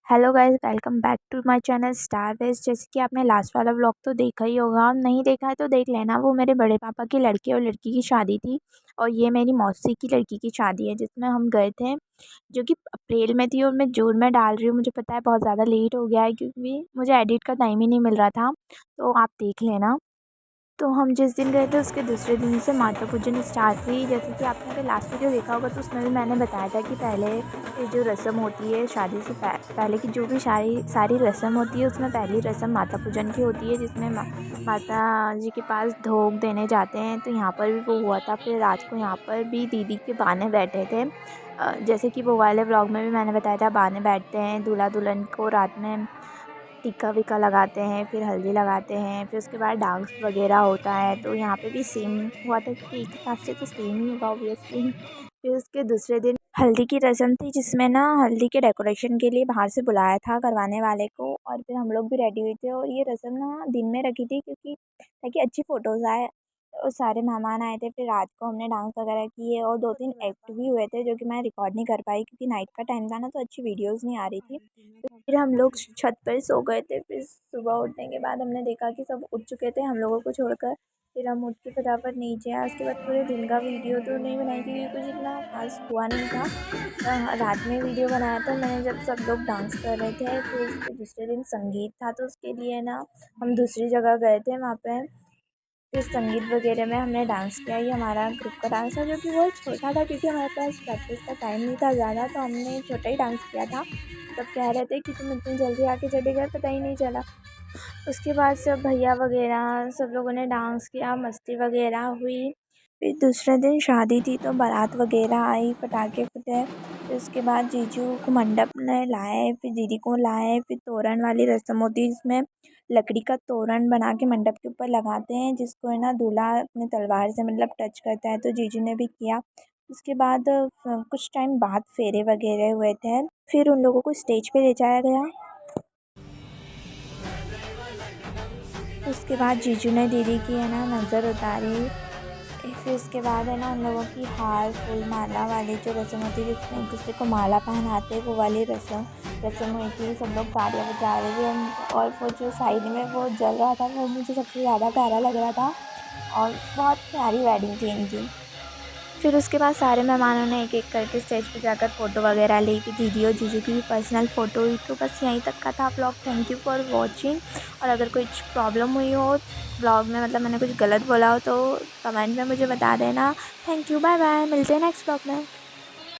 Hello guys, welcome back to my channel star west. जैसे कि आपने लास्ट वाला व्लॉग तो देखा ही होगा, नहीं देखा है तो देख लेना। वो मेरे बड़े पापा की लड़के और लड़की की शादी थी और ये मेरी मौसी की लड़की की शादी है जिसमें हम गए थे, जो कि अप्रैल में थी और मैं जून में डाल रही हूँ। मुझे पता है बहुत ज़्यादा लेट हो गया है क्योंकि मुझे एडिट का टाइम ही नहीं मिल रहा था, तो आप देख लेना। तो हम जिस दिन गए थे उसके दूसरे दिन से माता पूजन स्टार्ट हुई। जैसे कि आपने अगर लास्ट वीडियो देखा होगा तो उसमें भी मैंने बताया था कि पहले ये जो रस्म होती है शादी से पहले की जो भी सारी रस्म होती है उसमें पहली रस्म माता पूजन की होती है, जिसमें माता जी के पास धोग देने जाते हैं। तो यहाँ पर भी वो हुआ था। फिर रात को यहाँ पर भी दीदी के बाने बैठे थे, जैसे कि वो वाले व्लॉग में भी मैंने बताया था। बाने बैठते हैं, दूल्हा दुल्हन को रात में टीका वीका लगाते हैं, फिर हल्दी लगाते हैं, फिर उसके बाद डांस वगैरह होता है। तो यहाँ पे भी सेम हुआ था क्योंकि एक हिसाब से तो सेम ही होगा ऑब्वियसली। फिर उसके दूसरे दिन हल्दी की रस्म थी जिसमें ना हल्दी के डेकोरेशन के लिए बाहर से बुलाया था करवाने वाले को, और फिर हम लोग भी रेडी हुए थे। और ये रस्म ना दिन में रखी थी क्योंकि ताकि अच्छी फ़ोटोज़ आए और सारे मेहमान आए थे। फिर रात को हमने डांस वगैरह किए और 2-3 एक्ट भी हुए थे जो कि मैं रिकॉर्ड नहीं कर पाई क्योंकि नाइट का टाइम था ना, तो अच्छी वीडियोज़ नहीं आ रही थी। फिर हम लोग छत पर सो गए थे। फिर सुबह उठने के बाद हमने देखा कि सब उठ चुके थे हम लोगों को छोड़कर। फिर हम उठ के फटाफट नीचे आए। उसके बाद पूरे दिन का वीडियो तो नहीं बनाई क्योंकि कुछ इतना खास हुआ नहीं था। रात में वीडियो बनाया था मैंने जब सब लोग डांस कर रहे थे। फिर उसके दूसरे दिन संगीत था तो उसके लिए ना हम दूसरी जगह गए थे वहाँ पे। फिर संगीत वगैरह में हमने डांस किया। ये हमारा ग्रुप का डांस था जो कि बहुत छोटा था क्योंकि हमारे पास प्रैक्टिस का टाइम नहीं था ज़्यादा, तो हमने छोटा ही डांस किया था। सब कह रहे थे कि तुम इतनी जल्दी आके चले गए, पता ही नहीं चला। उसके बाद सब भैया वगैरह सब लोगों ने डांस किया, मस्ती वगैरह हुई। फिर दूसरे दिन शादी थी तो बारात वगैरह आई, पटाखे फूटे। फिर उसके बाद जीजू को मंडप में लाए, फिर दीदी को लाए। फिर तोरण वाली रस्म होती है जिसमें लकड़ी का तोरण बना के मंडप के ऊपर लगाते हैं, जिसको है ना दूल्हा अपने तलवार से मतलब टच करता है, तो जीजू ने भी किया। उसके बाद कुछ टाइम बाद फेरे वगैरह हुए थे। फिर उन लोगों को स्टेज पे ले जाया गया। उसके बाद जीजू ने दीदी की है ना नज़र उतारी। फिर उसके बाद है ना उन लोगों की हार फूल माला वाली जो रस्म होती है जिसमें एक दूसरे को माला पहनाते, वो वाली रस्म हुई थी। सब लोग तालियां बजा रहे थे और वो जो साइड में वो जल रहा था वो मुझे सबसे ज़्यादा प्यारा लग रहा था और बहुत प्यारी वेडिंग थी इनकी। फिर उसके बाद सारे मेहमानों ने एक एक करके स्टेज पे जाकर फ़ोटो वगैरह ली। कि दीदी और जीजू की भी पर्सनल फ़ोटो हुई। तो बस यहीं तक का था vlog. Thank you for watching. और अगर कुछ प्रॉब्लम हुई हो व्लॉग में, मतलब मैंने कुछ गलत बोला हो, तो कमेंट में मुझे बता देना। थैंक यू, बाय बाय, मिलते हैं नेक्स्ट व्लॉग में।